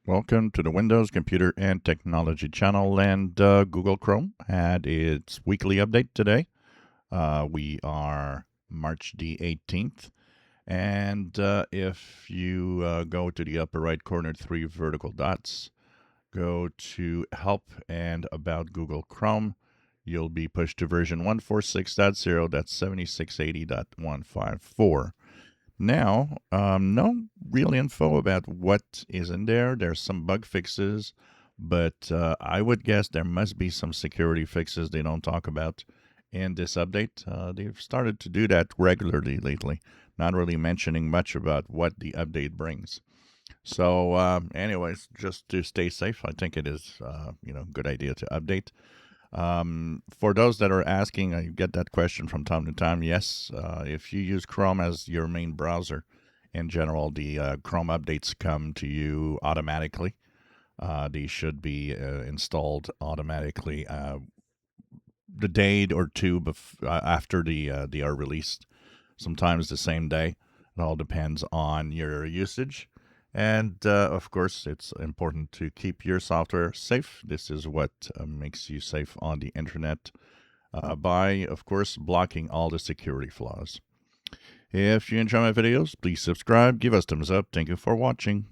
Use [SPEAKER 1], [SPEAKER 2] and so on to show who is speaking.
[SPEAKER 1] Welcome to the Windows Computer and Technology channel. And Google Chrome had its weekly update today. We are March the 18th. And if you go to the upper right corner, three vertical dots, go to Help and About Google Chrome, you'll be pushed to version 146.0. That's 7680.154. Now, no real info about what is in there. There's some bug fixes, but I would guess there must be some security fixes they don't talk about in this update. They've started to do that regularly lately, not really mentioning much about what the update brings. So, anyways, just to stay safe, I think it is, good idea to update. For those that are asking, I get that question from time to time. Yes, if you use Chrome as your main browser, in general, the Chrome updates come to you automatically. They should be installed automatically the day or two after they are released. Sometimes the same day. It all depends on your usage. And of course, it's important to keep your software safe. This is what makes you safe on the internet by, of course, blocking all the security flaws. If you enjoy my videos, please subscribe, give us thumbs up. Thank you for watching.